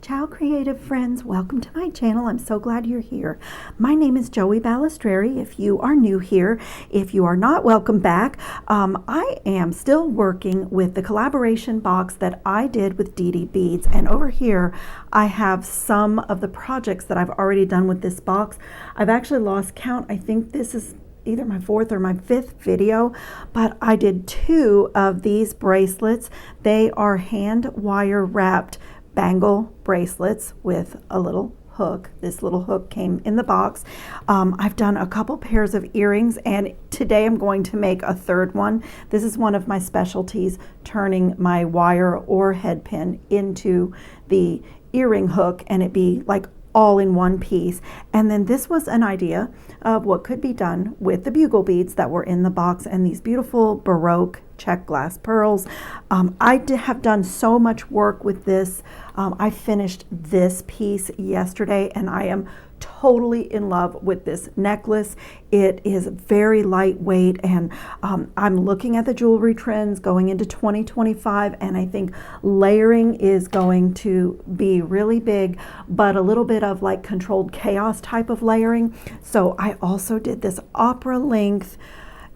Ciao creative friends, welcome to my channel. I'm so glad you're here. My name is Joey Balistreri. If you are new here, if you are not, welcome back. I am still working with the collaboration box that I did with Didi Beads, and over here I have some of the projects that I've already done with this box. I've actually lost count. I think this is either my fourth or my fifth video, but I did 2 of these bracelets. They are hand wire wrapped bangle bracelets with a little hook. This little hook came in the box. I've done a couple pairs of earrings, and today I'm going to make a third one. This is one of my specialties, turning my wire or head pin into the earring hook and it be like all in one piece. And then this was an idea of what could be done with the bugle beads that were in the box and these beautiful Baroque check glass pearls. I have done so much work with this. I finished this piece yesterday and I am totally in love with this necklace. It is very lightweight, and I'm looking at the jewelry trends going into 2025, and I think layering is going to be really big, but a little bit of like controlled chaos type of layering. So I also did this opera length.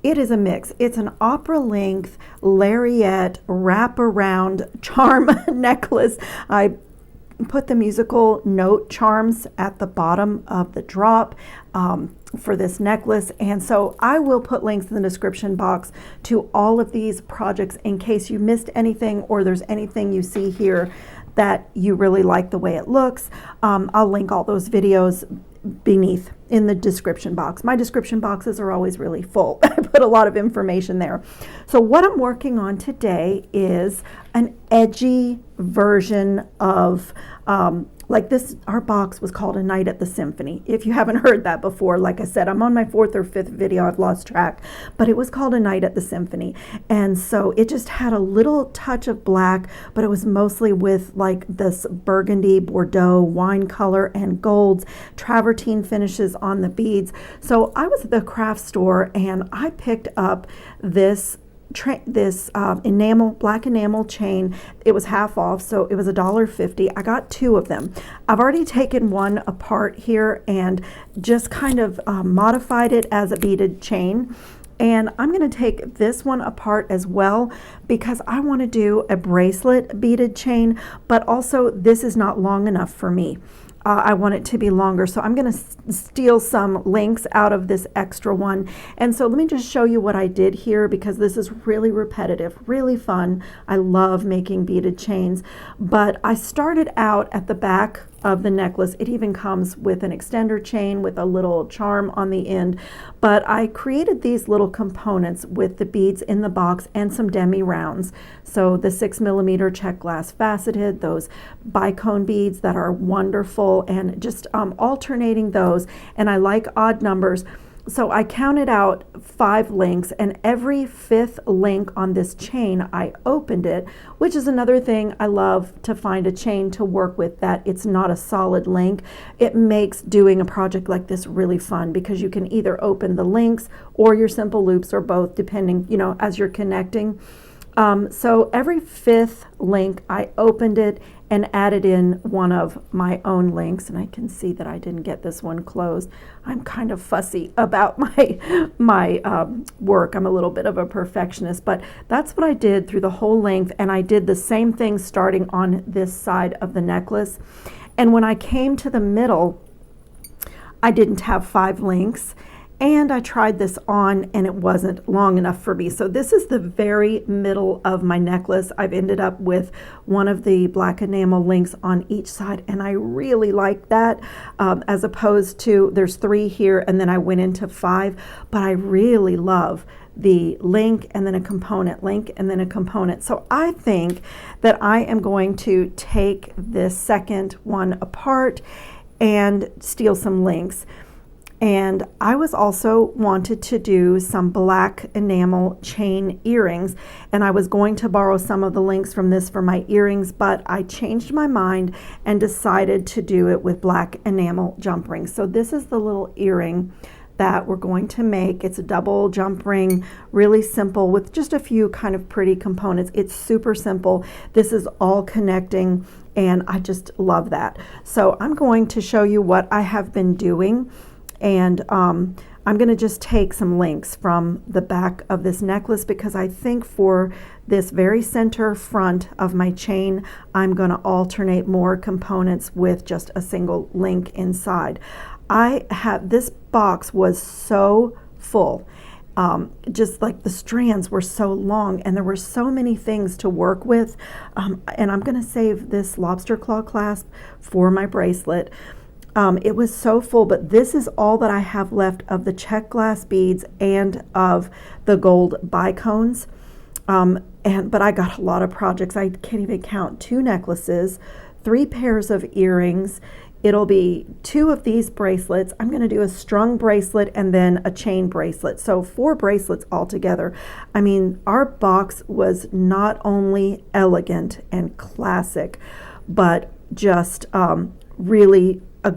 It is a mix. It's an opera length lariat wraparound charm necklace. I put the musical note charms at the bottom of the drop for this necklace, and so I will put links in the description box to all of these projects in case you missed anything or there's anything you see here that you really like the way it looks. I'll link all those videos beneath in the description box. My description boxes are always really full. I put a lot of information there. So what I'm working on today is an edgy version of like this. Our box was called A Night at the Symphony. If you haven't heard that before, like I said, I'm on my 4th or 5th video, I've lost track, but it was called A Night at the Symphony. And so it just had a little touch of black, but it was mostly with like this burgundy, Bordeaux wine color and golds, travertine finishes on the beads. So I was at the craft store and I picked up this black enamel chain. It was half off, so it was $1.50. I got 2 of them. I've already taken one apart here and just kind of modified it as a beaded chain. And I'm going to take this one apart as well because I want to do a bracelet beaded chain, but also this is not long enough for me. I want it to be longer, so I'm going to steal some links out of this extra one. And so let me just show you what I did here, because this is really repetitive, really fun. I love making beaded chains, but I started out at the back of the necklace. It even comes with an extender chain with a little charm on the end, but I created these little components with the beads in the box and some demi rounds. So the 6mm check glass faceted, those bicone beads that are wonderful, and just alternating those. And I like odd numbers. So I counted out 5 links, and every 5th link on this chain, I opened it, which is another thing I love to find a chain to work with that it's not a solid link. It makes doing a project like this really fun because you can either open the links or your simple loops or both, depending, you know, as you're connecting. So every 5th link, I opened it and added in one of my own links, and I can see that I didn't get this one closed. I'm kind of fussy about my work. I'm a little bit of a perfectionist, but that's what I did through the whole length, and I did the same thing starting on this side of the necklace. And when I came to the middle, I didn't have 5 links. And I tried this on and it wasn't long enough for me. So this is the very middle of my necklace. I've ended up with one of the black enamel links on each side, and I really like that, as opposed to there's 3 here and then I went into 5, but I really love the link and then a component, link and then a component. So I think that I am going to take this second one apart and steal some links. And I was also wanted to do some black enamel chain earrings, and I was going to borrow some of the links from this for my earrings, but I changed my mind and decided to do it with black enamel jump rings. So this is the little earring that we're going to make. It's a double jump ring, really simple with just a few kind of pretty components. It's super simple. This is all connecting and I just love that. So I'm going to show you what I have been doing, and I'm going to just take some links from the back of this necklace, because I think for this very center front of my chain, I'm going to alternate more components with just a single link inside. This box was so full. Just like the strands were so long and there were so many things to work with. And I'm going to save this lobster claw clasp for my bracelet. It was so full, but this is all that I have left of the check glass beads and of the gold bicones. But I got a lot of projects. I can't even count. 2 necklaces, 3 pairs of earrings. It'll be 2 of these bracelets. I'm going to do a strung bracelet and then a chain bracelet. So 4 bracelets altogether. I mean, our box was not only elegant and classic, but just really a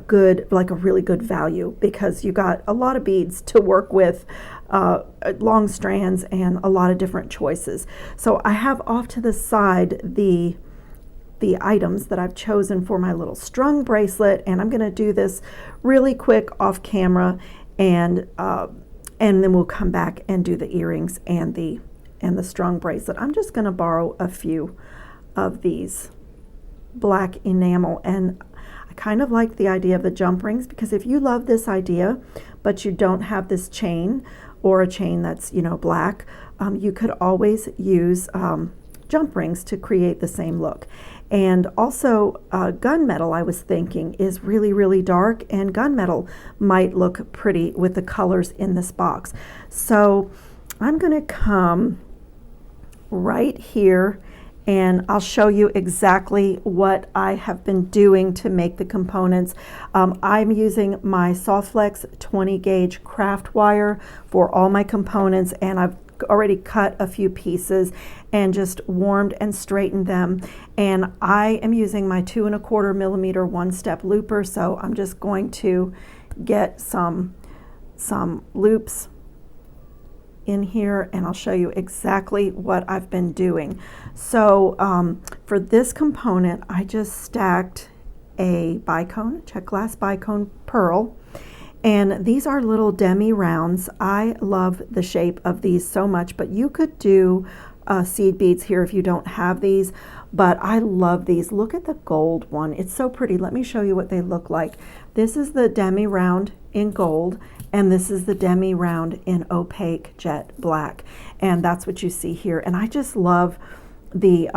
really good value, because you got a lot of beads to work with, long strands, and a lot of different choices. So I have off to the side the items that I've chosen for my little strung bracelet, and I'm going to do this really quick off camera, and then we'll come back and do the earrings and the strung bracelet. I'm just going to borrow a few of these black enamel, and I kind of like the idea of the jump rings, because if you love this idea but you don't have this chain, or a chain that's, you know, black, you could always use jump rings to create the same look. And also gunmetal, I was thinking, is really, really dark, and gunmetal might look pretty with the colors in this box. So I'm going to come right here, and I'll show you exactly what I have been doing to make the components. I'm using my Softflex 20 gauge craft wire for all my components, and I've already cut a few pieces and just warmed and straightened them. And I am using my 2 1/4 millimeter one-step looper, so I'm just going to get some loops in here, and I'll show you exactly what I've been doing. So for this component, I just stacked a bicone, check glass bicone pearl, and these are little demi rounds. I love the shape of these so much, but you could do seed beads here if you don't have these, but I love these. Look at the gold one. It's so pretty. Let me show you what they look like. This is the demi round in gold, and this is the demi round in opaque jet black, and that's what you see here. And I just love the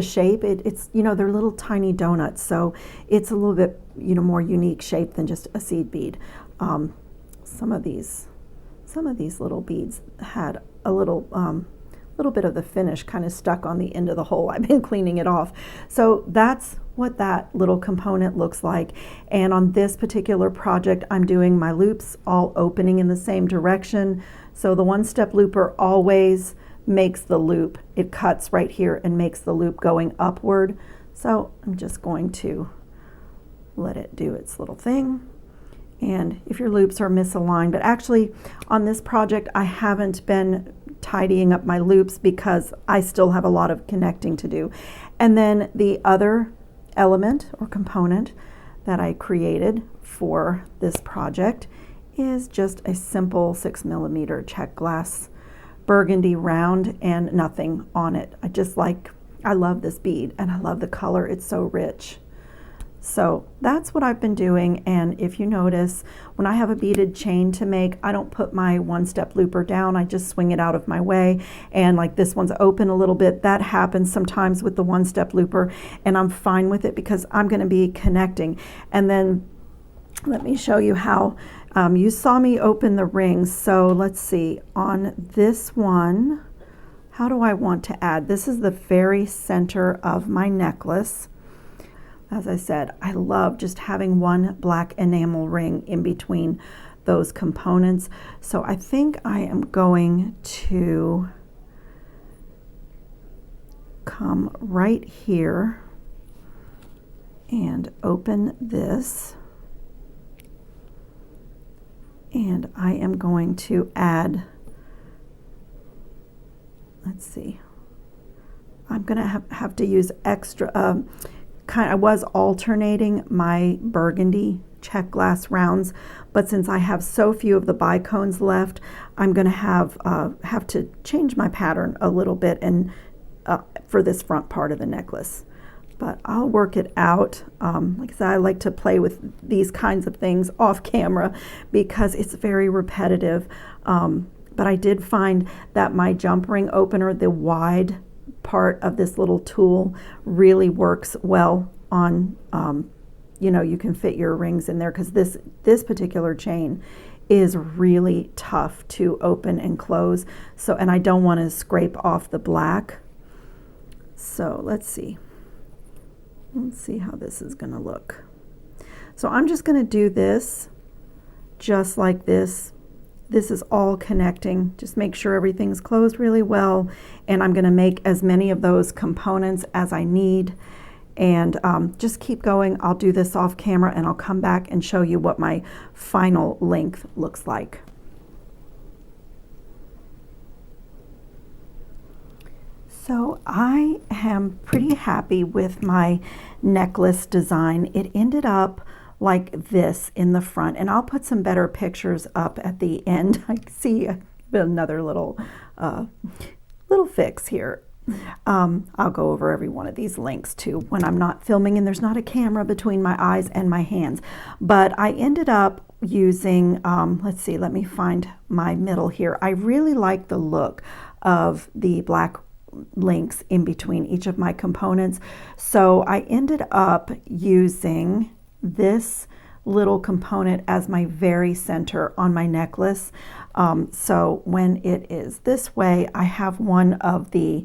shape. It's, you know, they're little tiny donuts, so it's a little bit, you know, more unique shape than just a seed bead. Some of these little beads had a little bit of the finish kind of stuck on the end of the hole. I've been cleaning it off. So that's what that little component looks like. And on this particular project, I'm doing my loops all opening in the same direction. So the one-step looper always makes the loop. It cuts right here and makes the loop going upward. So I'm just going to let it do its little thing. And if your loops are misaligned, but actually on this project, I haven't been tidying up my loops because I still have a lot of connecting to do. And then the other element or component that I created for this project is just a simple 6 millimeter check glass burgundy round and nothing on it. I love this bead, and I love the color. It's so rich. So that's what I've been doing. And if you notice, when I have a beaded chain to make, I don't put my one-step looper down. I just swing it out of my way. And like this one's open a little bit. That happens sometimes with the one-step looper, and I'm fine with it because I'm going to be connecting. And then let me show you how. You saw me open the rings. So let's see, on this one, how do I want to add? This is the very center of my necklace. As I said, I love just having one black enamel ring in between those components. So I think I am going to come right here and open this. And I am going to add, let's see, I'm gonna have to use extra, I was alternating my burgundy check glass rounds, but since I have so few of the bicones left, I'm gonna have to change my pattern a little bit and for this front part of the necklace. But I'll work it out. Like I said, I like to play with these kinds of things off camera because it's very repetitive. But I did find that my jump ring opener, the wide part of this little tool, really works well on, you know, you can fit your rings in there, because this particular chain is really tough to open and close. So, and I don't want to scrape off the black. So let's see how this is going to look. So I'm just going to do this just like this. This is all connecting. Just make sure everything's closed really well, and I'm going to make as many of those components as I need, and just keep going. I'll do this off camera and I'll come back and show you what my final length looks like. So I am pretty happy with my necklace design. It ended up like this in the front, and I'll put some better pictures up at the end. I see another little fix here. I'll go over every one of these links too when I'm not filming and there's not a camera between my eyes and my hands. But I ended up using, let's see, let me find my middle here. I really like the look of the black links in between each of my components. So I ended up using this little component as my very center on my necklace. So when it is this way, I have one of the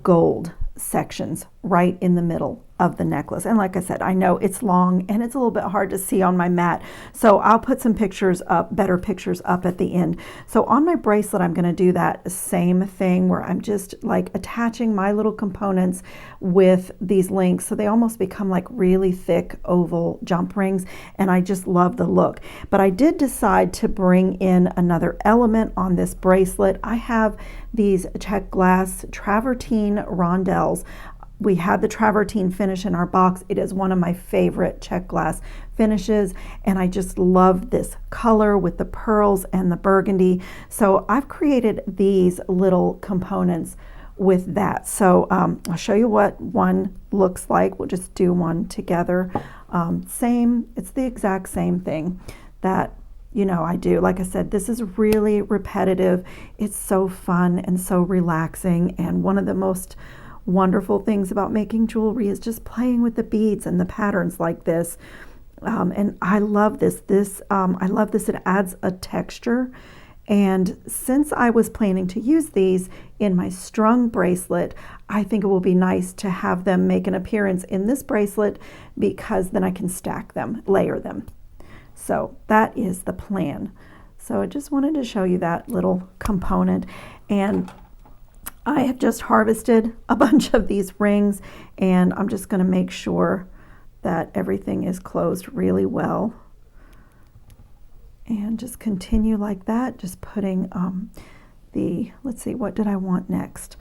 gold sections right in the middle of the necklace. And like I said, I know it's long and it's a little bit hard to see on my mat, so I'll put some pictures up, better pictures up at the end. So on my bracelet, I'm going to do that same thing where I'm just like attaching my little components with these links, so they almost become like really thick oval jump rings, and I just love the look. But I did decide to bring in another element on this bracelet. I have these check glass travertine rondelles. We had the travertine finish in our box. It is one of my favorite check glass finishes, and I just love this color with the pearls and the burgundy. So I've created these little components with that. So I'll show you what one looks like. We'll just do one together. It's the exact same thing that, you know, I do. Like I said, this is really repetitive. It's so fun and so relaxing, and one of the most wonderful things about making jewelry is just playing with the beads and the patterns like this. And I love this. I love this. It adds a texture. And since I was planning to use these in my strung bracelet, I think it will be nice to have them make an appearance in this bracelet, because then I can stack them, layer them. So that is the plan. So I just wanted to show you that little component. And I have just harvested a bunch of these rings, and I'm just going to make sure that everything is closed really well. And just continue like that, just putting let's see, what did I want next?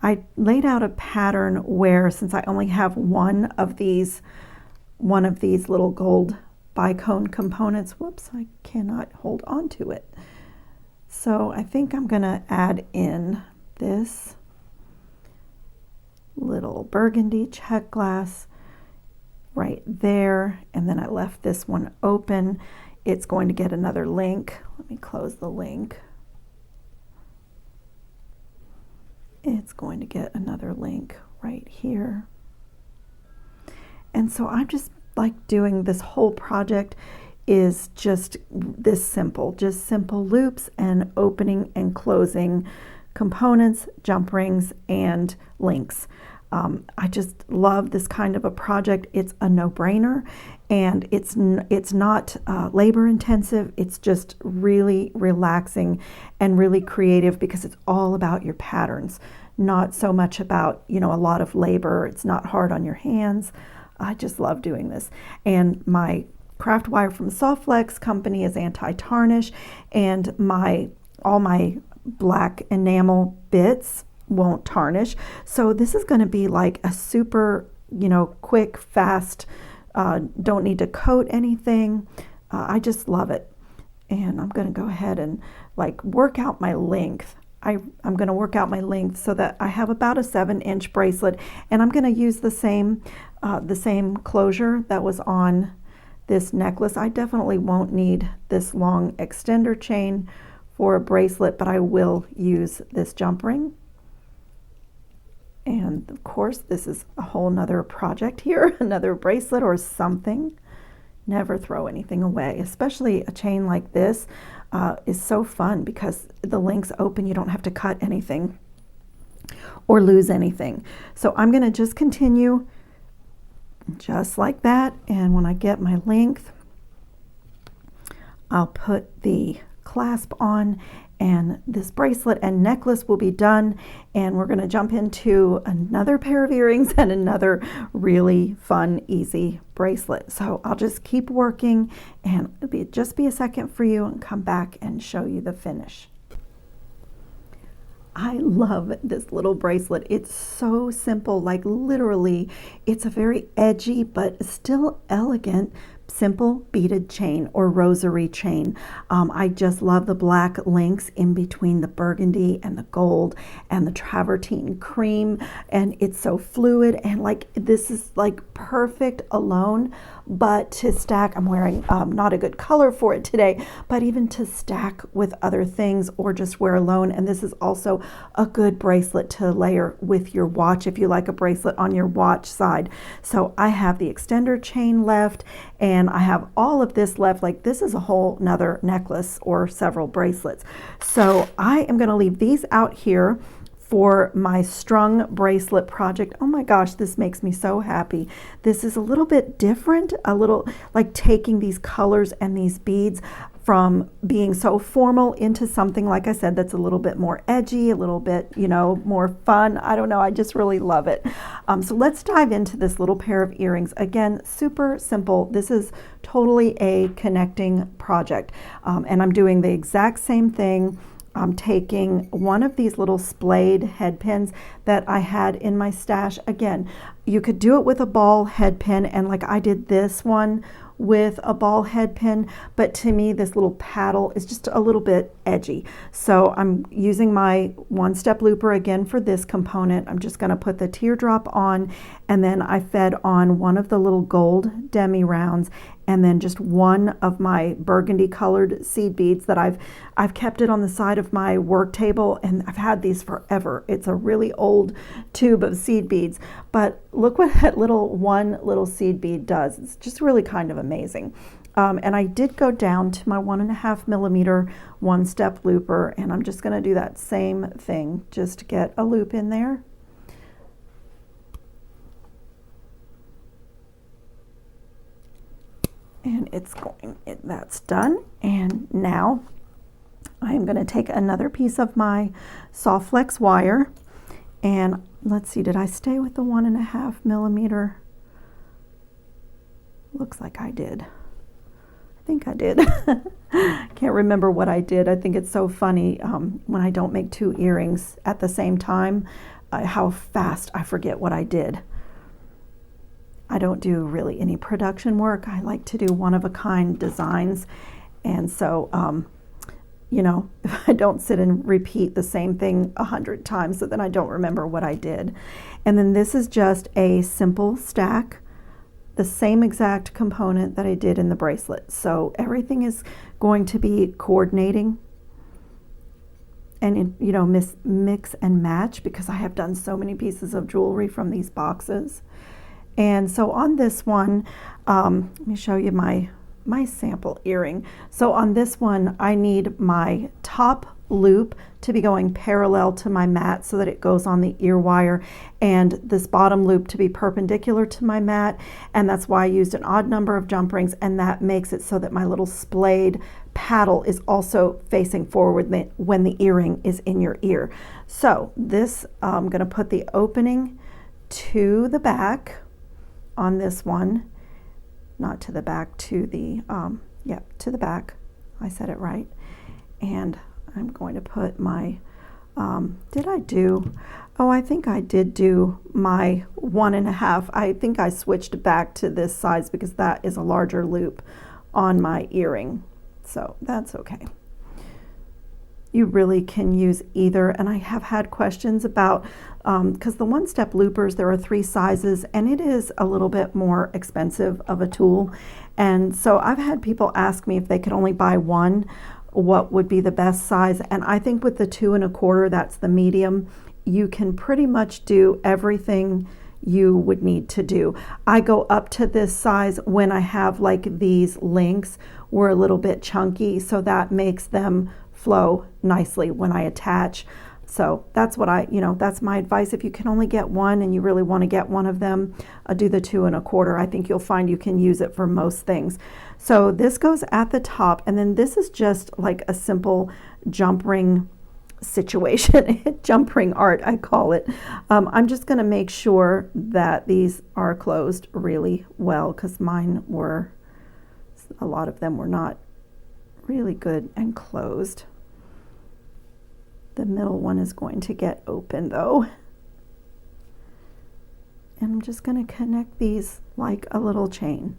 I laid out a pattern where, since I only have one of these little gold bicone components, whoops, I cannot hold on to it. So I think I'm going to add in this little burgundy check glass right there, and then I left this one open. It's going to get another link. Let me close the link. It's going to get another link right here. And so I'm just like doing this whole project is just this simple, just simple loops and opening and closing components, jump rings, and links. I just love this kind of a project. It's a no-brainer, and it's not labor intensive. It's just really relaxing and really creative, because it's all about your patterns, not so much about, you know, a lot of labor. It's not hard on your hands. I just love doing this. And my craft wire from Softflex company is anti-tarnish, and all my black enamel bits won't tarnish. So this is going to be like a super, you know, quick, fast, don't need to coat anything. I just love it. And I'm going to go ahead and like work out my length. I'm going to work out my length so that I have about a 7-inch bracelet, and I'm going to use the same closure that was on this necklace. I definitely won't need this long extender chain for a bracelet, but I will use this jump ring. And of course, this is a whole nother project here, another bracelet or something. Never throw anything away, especially a chain like this is so fun because the links open, you don't have to cut anything or lose anything. So I'm going to just continue just like that, and when I get my length, I'll put the clasp on, and this bracelet and necklace will be done, and we're going to jump into another pair of earrings and another really fun, easy bracelet. So I'll just keep working, and it'll just be a second for you and come back and show you the finish. I love this little bracelet. It's so simple, like literally, it's a very edgy but still elegant simple beaded chain or rosary chain. I just love the black links in between the burgundy and the gold and the travertine cream, and it's so fluid, and like this is like perfect alone, but to stack, I'm wearing not a good color for it today, but even to stack with other things or just wear alone. And this is also a good bracelet to layer with your watch if you like a bracelet on your watch side. So I have the extender chain left, and I have all of this left. Like this is a whole nother necklace or several bracelets. So I am going to leave these out here for my strung bracelet project. Oh my gosh, this makes me so happy. This is a little bit different, a little like taking these colors and these beads from being so formal into something, like I said, that's a little bit more edgy, a little bit, you know, more fun. I don't know, I just really love it. So let's dive into this little pair of earrings. Again, super simple. This is totally a connecting project. And I'm doing the exact same thing. I'm taking one of these little splayed head pins that I had in my stash. Again, you could do it with a ball head pin, and like I did this one with a ball head pin, but to me this little paddle is just a little bit edgy. So I'm using my one-step looper again for this component. I'm just going to put the teardrop on, and then I fed on one of the little gold demi rounds, and then just one of my burgundy colored seed beads that I've kept it on the side of my work table, and I've had these forever. It's a really old tube of seed beads, but look what that one little seed bead does. It's just really kind of amazing. And I did go down to my 1.5 millimeter one-step looper, and I'm just going to do that same thing, just get a loop in there. And that's done. And now I'm going to take another piece of my soft flex wire, and let's see, did I stay with the 1.5 millimeter? Looks like I did. I think I did. Can't remember what I did. I think it's so funny when I don't make two earrings at the same time, how fast I forget what I did. I don't do really any production work. I like to do one-of-a-kind designs, and so you know, if I don't sit and repeat the same thing 100 times, so then I don't remember what I did. And then this is just a simple stack, the same exact component that I did in the bracelet. So everything is going to be coordinating and, you know, mix and match, because I have done so many pieces of jewelry from these boxes. And so on this one, let me show you my sample earring. So on this one, I need my top loop to be going parallel to my mat so that it goes on the ear wire, and this bottom loop to be perpendicular to my mat, and that's why I used an odd number of jump rings, and that makes it so that my little splayed paddle is also facing forward when the earring is in your ear. So this, I'm going to put the opening to the back on this one, not to the back, to the to the back. I said it right. And I'm going to put my Did I do, oh, I think I did do my 1.5. I think I switched back to this size because that is a larger loop on my earring. So that's okay. You really can use either, and I have had questions about, because the one-step loopers, there are 3 sizes, and it is a little bit more expensive of a tool. And so I've had people ask me if they could only buy one, what would be the best size. And I think with the 2 1/4, that's the medium, you can pretty much do everything you would need to do. I go up to this size when I have like these links were a little bit chunky, so that makes them flow nicely when I attach. So that's what that's my advice. If you can only get one and you really want to get one of them, do the 2 1/4. I think you'll find you can use it for most things. So this goes at the top, and then this is just like a simple jump ring situation, jump ring art, I call it. I'm just going to make sure that these are closed really well, because mine were, a lot of them were not really good and closed. The middle one is going to get open though. And I'm just going to connect these like a little chain.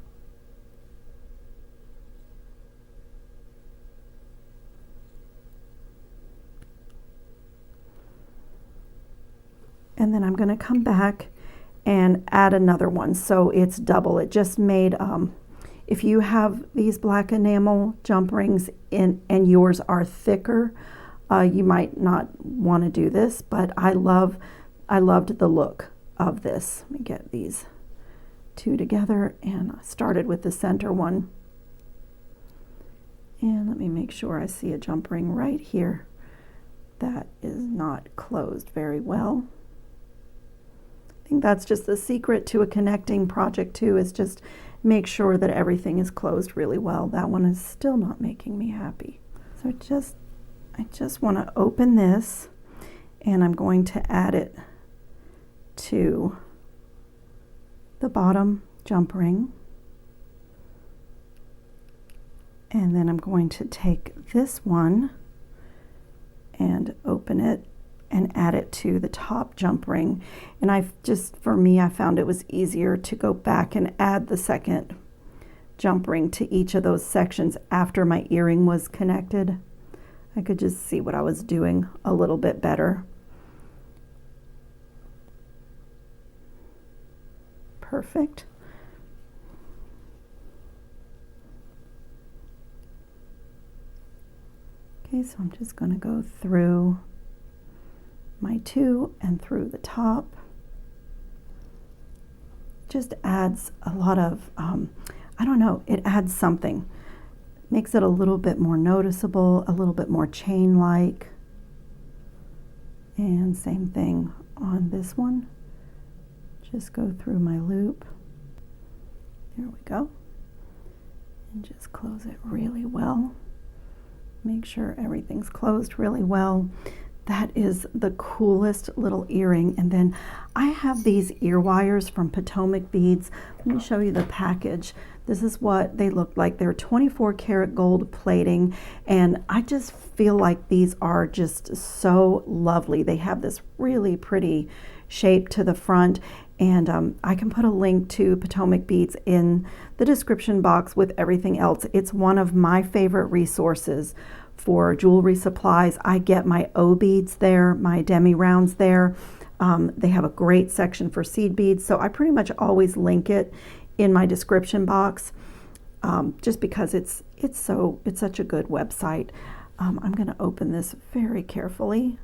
And then I'm going to come back and add another one. So it's double. It just made, if you have these black enamel jump rings in and yours are thicker, you might not want to do this, but I loved the look of this. Let me get these 2 together, and I started with the center one. And let me make sure I see a jump ring right here that is not closed very well. I think that's just the secret to a connecting project too, is just make sure that everything is closed really well. That one is still not making me happy. So I just want to open this, and I'm going to add it to the bottom jump ring. And then I'm going to take this one and open it and add it to the top jump ring. And for me, I found it was easier to go back and add the second jump ring to each of those sections after my earring was connected. I could just see what I was doing a little bit better. Perfect. Okay, so I'm just going to go through my 2 and through the top. Just adds a lot of, I don't know, it adds something. Makes it a little bit more noticeable, a little bit more chain-like. And same thing on this one. Just go through my loop. There we go. And just close it really well. Make sure everything's closed really well. That is the coolest little earring. And then I have these ear wires from Potomac Beads. Let me show you the package. This is what they look like. They're 24 karat gold plating, and I just feel like these are just so lovely. They have this really pretty shape to the front, and I can put a link to Potomac Beads in the description box with everything else. It's one of my favorite resources for jewelry supplies. I get my O beads there, my demi rounds there. They have a great section for seed beads, so I pretty much always link it in my description box, just because it's such a good website. I'm going to open this very carefully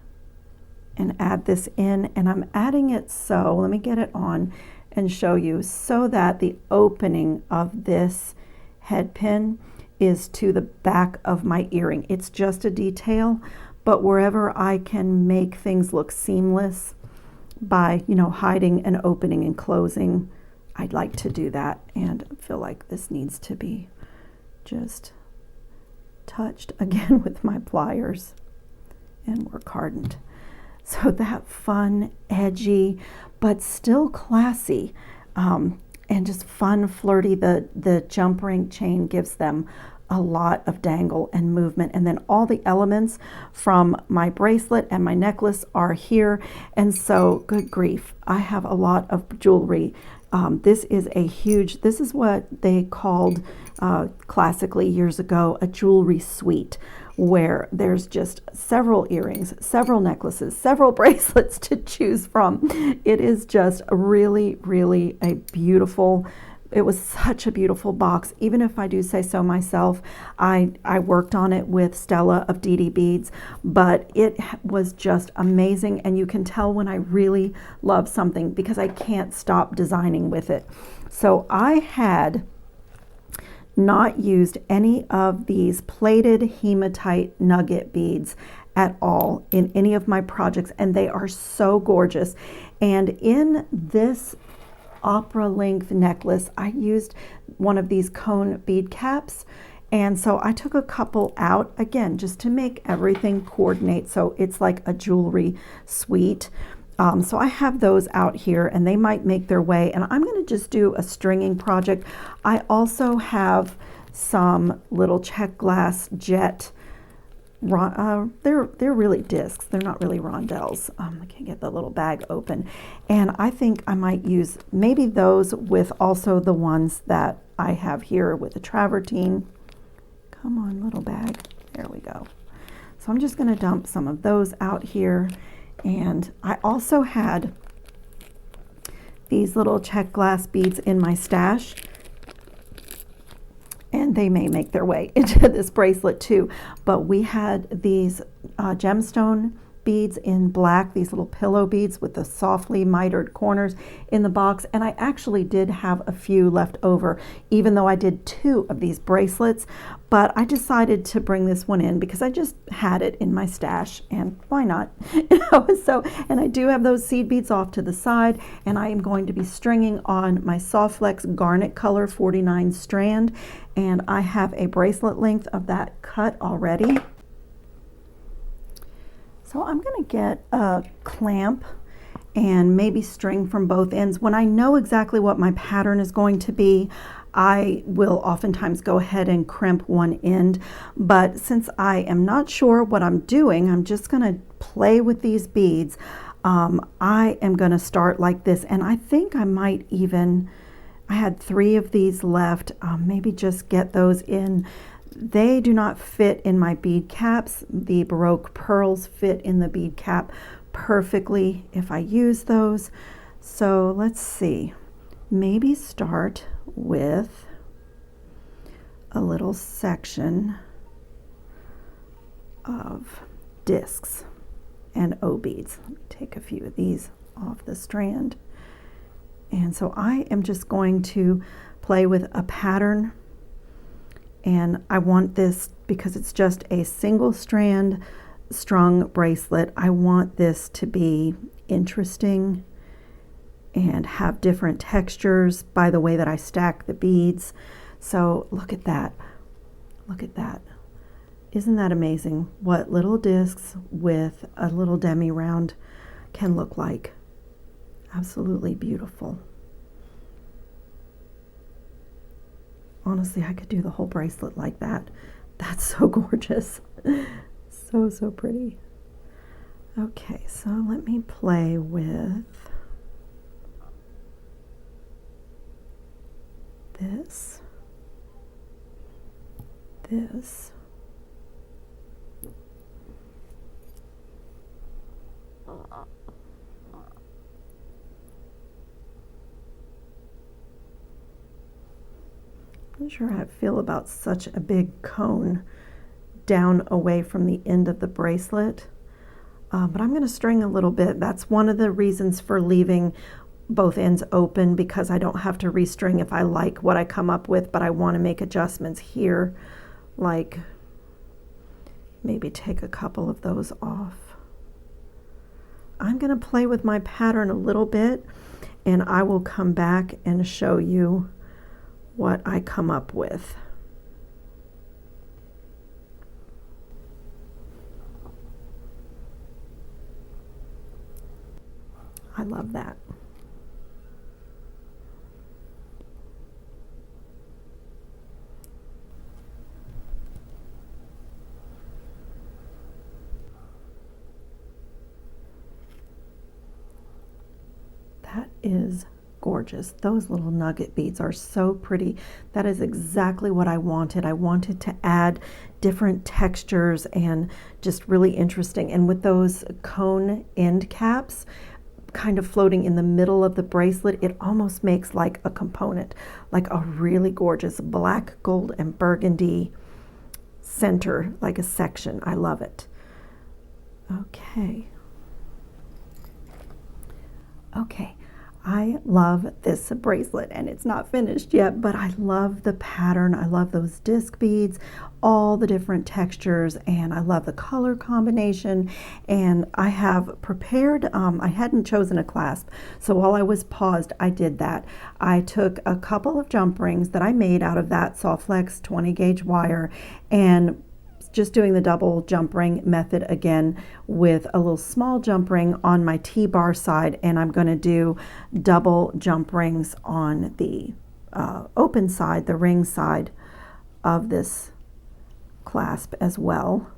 and add this in, and I'm adding it so, let me get it on and show you, so that the opening of this head pin is to the back of my earring. It's just a detail, but wherever I can make things look seamless by, hiding and opening and closing, I'd like to do that, and I feel like this needs to be just touched again with my pliers and work hardened. So that fun, edgy, but still classy, and just fun, flirty, the jump ring chain gives them a lot of dangle and movement. And then all the elements from my bracelet and my necklace are here. And so, good grief, I have a lot of jewelry. This is a huge, this is what they called classically years ago a jewelry suite, where there's just several earrings, several necklaces, several bracelets to choose from. It is just really, really a beautiful, it was such a beautiful box. Even if I do say so myself, I worked on it with Stella of Didi Beads, but it was just amazing. And you can tell when I really love something because I can't stop designing with it. So I had not used any of these plated hematite nugget beads at all in any of my projects, and they are so gorgeous. And in this opera length necklace, I used one of these cone bead caps, and so I took a couple out again just to make everything coordinate so it's like a jewelry suite. So I have those out here, and they might make their way, and I'm going to just do a stringing project. I also have some little check glass jet, they're really discs, they're not really rondelles. I can't get the little bag open, and I think I might use maybe those with also the ones that I have here with the travertine. Come on, little bag, there we go. So I'm just going to dump some of those out here. And I also had these little check glass beads in my stash, and they may make their way into this bracelet too. But we had these gemstone beads in black, these little pillow beads with the softly mitered corners in the box, and I actually did have a few left over, even though I did 2 of these bracelets. But I decided to bring this one in because I just had it in my stash, and why not? So, and I do have those seed beads off to the side, and I am going to be stringing on my Soft Flex Garnet Color 49 strand, and I have a bracelet length of that cut already. So I'm going to get a clamp and maybe string from both ends. When I know exactly what my pattern is going to be, I will oftentimes go ahead and crimp one end. But since I am not sure what I'm doing, I'm just going to play with these beads. I am going to start like this, and I think I might even, I had 3 of these left, maybe just get those in. They do not fit in my bead caps. The Baroque pearls fit in the bead cap perfectly if I use those. So let's see, maybe start with a little section of discs and O beads. Let me take a few of these off the strand. And so I am just going to play with a pattern. And I want this, because it's just a single strand strung bracelet, I want this to be interesting and have different textures by the way that I stack the beads. So look at that. Look at that. Isn't that amazing what little discs with a little demi round can look like? Absolutely beautiful. Honestly, I could do the whole bracelet like that. That's so gorgeous. So pretty. Okay, so let me play with this, this, I'm not sure how I feel about such a big cone down away from the end of the bracelet, but I'm going to string a little bit. That's one of the reasons for leaving both ends open, because I don't have to restring if I like what I come up with, but I want to make adjustments here, like maybe take a couple of those off. I'm going to play with my pattern a little bit, and I will come back and show you what I come up with. I love that. is gorgeous. Those little nugget beads are so pretty. That is exactly what I wanted. I wanted to add different textures and just really interesting. And with those cone end caps kind of floating in the middle of the bracelet, it almost makes like a component, like a really gorgeous black, gold, and burgundy center, like a section. I love it. Okay. Okay. I love this bracelet, and it's not finished yet, but I love the pattern. I love those disc beads, all the different textures, and I love the color combination. And I have prepared, I hadn't chosen a clasp, so while I was paused, I did that. I took a couple of jump rings that I made out of that Soft Flex 20 gauge wire, and just doing the double jump ring method again with a little small jump ring on my T-bar side, and I'm going to do double jump rings on the open side, the ring side of this clasp as well.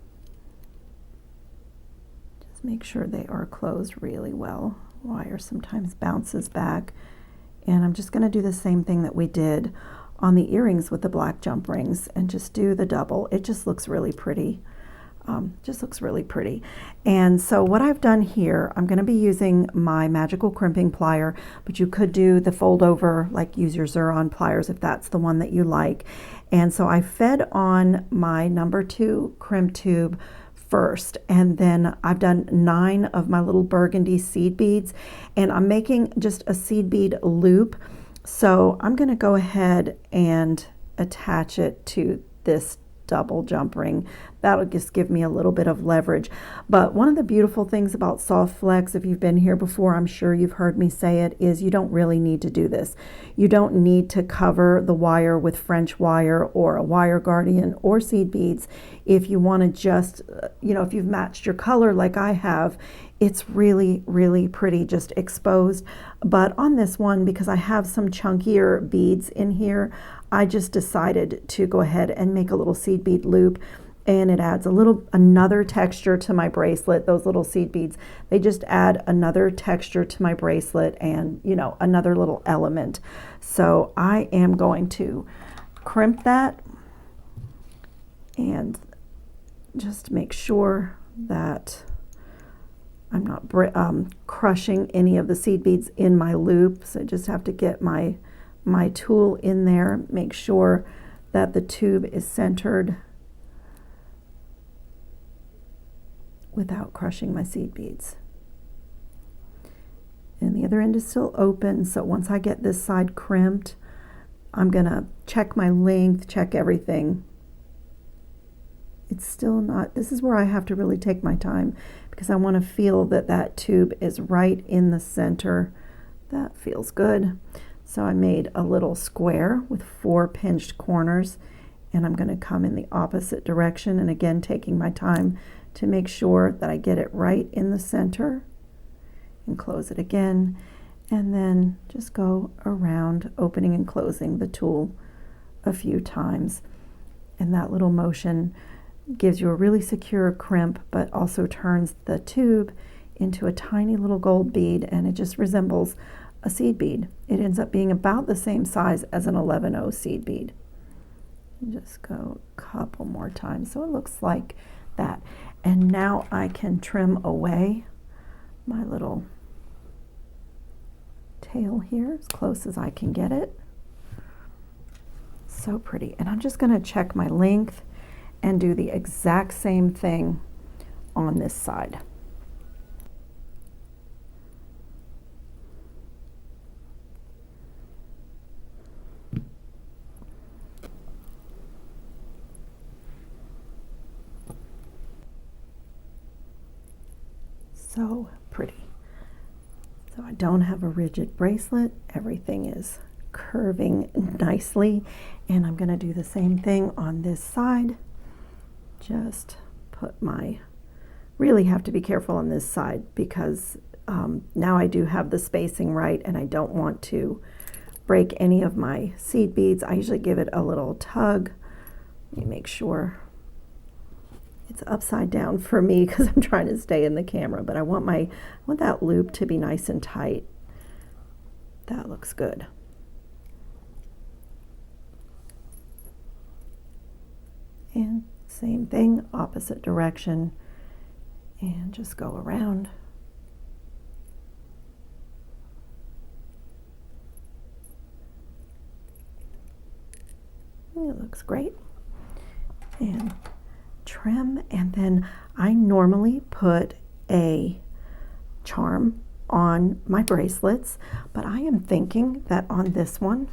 Just make sure they are closed really well. Wire sometimes bounces back, and I'm just going to do the same thing that we did on the earrings with the black jump rings and just do the double. It just looks really pretty. Just looks really pretty. And so what I've done here, I'm going to be using my magical crimping plier, but you could do the fold over, like use your Xuron pliers if that's the one that you like. And so I fed on my number 2 crimp tube first, and then I've done 9 of my little burgundy seed beads, and I'm making just a seed bead loop. So I'm going to go ahead and attach it to this double jump ring. That'll just give me a little bit of leverage. But one of the beautiful things about Soft Flex, if you've been here before, I'm sure you've heard me say it, is you don't really need to do this. You don't need to cover the wire with French wire or a wire guardian or seed beads. If you want to just, you know, if you've matched your color like I have, it's really, really pretty just exposed. But on this one, because I have some chunkier beads in here, I just decided to go ahead and make a little seed bead loop, and it adds another texture to my bracelet. Those little seed beads, they just add another texture to my bracelet and, you know, another little element. So I am going to crimp that and just make sure that I'm not crushing any of the seed beads in my loop. So I just have to get my tool in there, make sure that the tube is centered without crushing my seed beads. And the other end is still open, so once I get this side crimped, I'm gonna check my length, check everything. It's still not, this is where I have to really take my time because I want to feel that that tube is right in the center. That feels good. So I made a little square with 4 pinched corners, and I'm going to come in the opposite direction, and again taking my time to make sure that I get it right in the center, and close it again, and then just go around opening and closing the tool a few times. And that little motion gives you a really secure crimp, but also turns the tube into a tiny little gold bead, and it just resembles a seed bead. It ends up being about the same size as an 11/0 seed bead. Just go a couple more times so it looks like that. And now I can trim away my little tail here as close as I can get it. So pretty. And I'm just going to check my length and do the exact same thing on this side. So pretty. So I don't have a rigid bracelet. Everything is curving nicely, and I'm going to do the same thing on this side. Just put my, really have to be careful on this side because now I do have the spacing right, and I don't want to break any of my seed beads. I usually give it a little tug. Let me make sure it's upside down for me because I'm trying to stay in the camera, but I want that loop to be nice and tight. That looks good. And same thing, opposite direction, and just go around. It looks great. And trim, and then I normally put a charm on my bracelets, but I am thinking that on this one,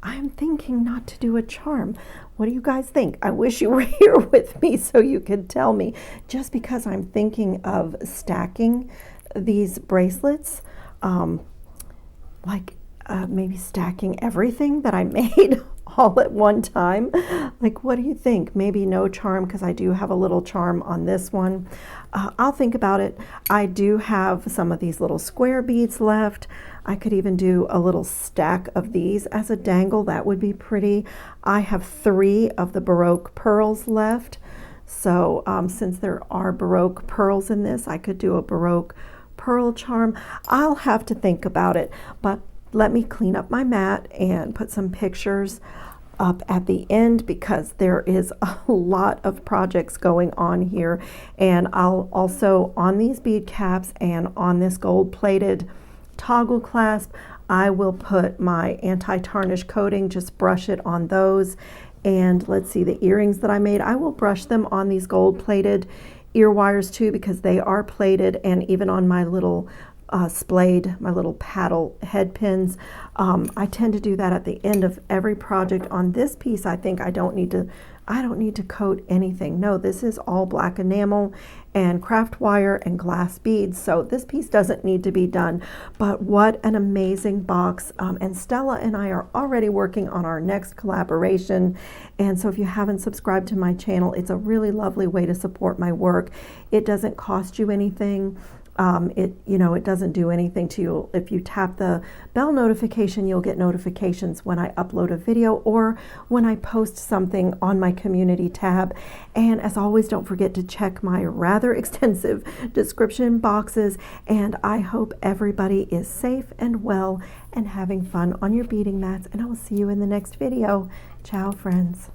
I'm thinking not to do a charm. What do you guys think? I wish you were here with me so you could tell me, just because I'm thinking of stacking these bracelets, maybe stacking everything that I made all at one time. Like, what do you think? Maybe no charm, because I do have a little charm on this one. I'll think about it. I do have some of these little square beads left. I could even do a little stack of these as a dangle. That would be pretty. I have 3 of the Baroque pearls left. So since there are Baroque pearls in this, I could do a Baroque pearl charm. I'll have to think about it, but let me clean up my mat and put some pictures up at the end, because there is a lot of projects going on here. And I'll also, on these bead caps and on this gold plated toggle clasp, I will put my anti-tarnish coating, just brush it on those. And let's see, the earrings that I made, I will brush them on these gold plated ear wires too, because they are plated, and even on my little splayed, my little paddle head pins. I tend to do that at the end of every project. On this piece, I think I don't need to coat anything. No, this is all black enamel and craft wire and glass beads, so this piece doesn't need to be done. But what an amazing box. And Stella and I are already working on our next collaboration. And so if you haven't subscribed to my channel, it's a really lovely way to support my work. It doesn't cost you anything. It doesn't do anything to you. If you tap the bell notification, you'll get notifications when I upload a video or when I post something on my community tab. And as always, don't forget to check my rather extensive description boxes. And I hope everybody is safe and well and having fun on your beading mats. And I will see you in the next video. Ciao, friends.